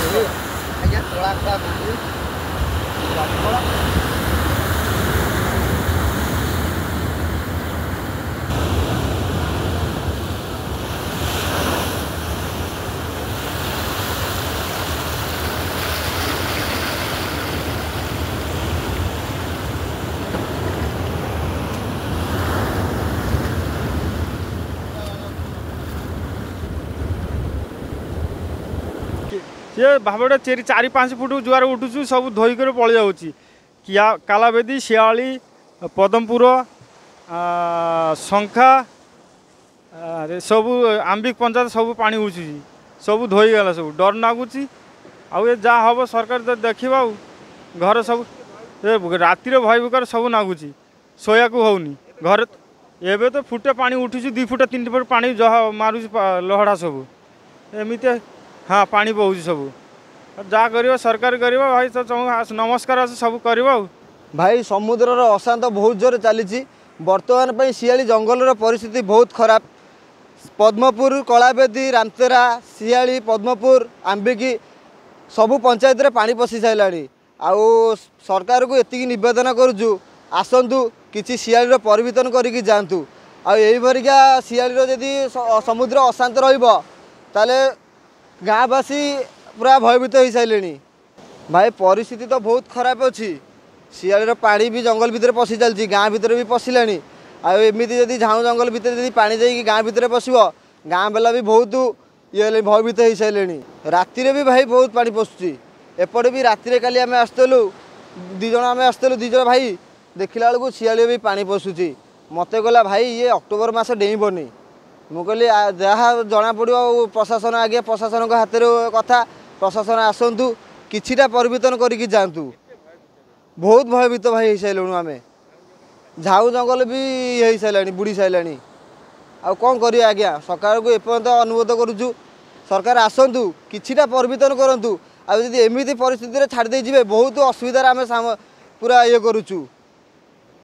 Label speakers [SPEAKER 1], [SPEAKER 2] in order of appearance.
[SPEAKER 1] ଆଜ୍ଞା କଳା
[SPEAKER 2] सी भावटा cherry 4-5 foot जुआर उठुचु सब धोईक पलि जाऊँगी किया कालावेदी शियाली पदमपुर शंखा सब आंबिक पंचायत सब पानी उछुची सब धोईगला सब डर नागुची आउ जहाँ हम सरकार तो देखा घर सब रातिर भय बुकार सब नागुची शोया को होनी घर एवं तो फुटे पानी उठुची 2 फुट 3 फुट पानी जह मारू लहड़ा सब एमती हाँ पानी बहु सब जहाँ कर सरकार कर भाई तो नमस्कार सब कर
[SPEAKER 1] भाई समुद्र अशांत बहुत जोर चली बर्तमान शियाली जंगल परिस्थिति बहुत खराब पद्मपुर कलावेदी रामतेरा शियाली पद्मपुर आंबिकी सबू पंचायत रे पानी पशि सारा आउ सरकार को एति नवेदन करुचु आसतु किसी शियाली परिवर्तन करके जातु आरिका शियाली जदि समुद्र अशांत रे गाँवासी पूरा भयभीत हो सारे भाई परिस्थिति तो बहुत खराब अच्छी शियाली पानी भी जंगल भितर पशि चलती गाँ भितर भी पशिला आमती जदि झाऊ जंगल भितर जदि पानी जाइए गाँ भितर पशो गाँ बेला भी बहुत ये भयभीत हो सारे रातिर भी भाई बहुत पानी पशुची एपटे भी रातिर काली आम आसलु 2 जन आम आसलु 2 जन भाई देखला बेलू शियाली भी पानी पशुची मत गला भाई ये अक्टोबर मास डेइबनी मुझे जहाँ जना पड़ो प्रशासन आगे प्रशासन हाथ कथा प्रशासन आसतु किछिटा परिवर्तन करके जातु बहुत भयभीत भाई हो सारूँ आम झाऊ जंगल भी हो सारा बुड़ी सारा आउ कौन कर आज्ञा सरकार को एपर्यंत अनुरोध करुचु सरकार आसतु किछिटा परिवर्तन करूँ आमती परिस्थिति छाड़ दे बहुत असुविधार आम पूरा ये करुचु।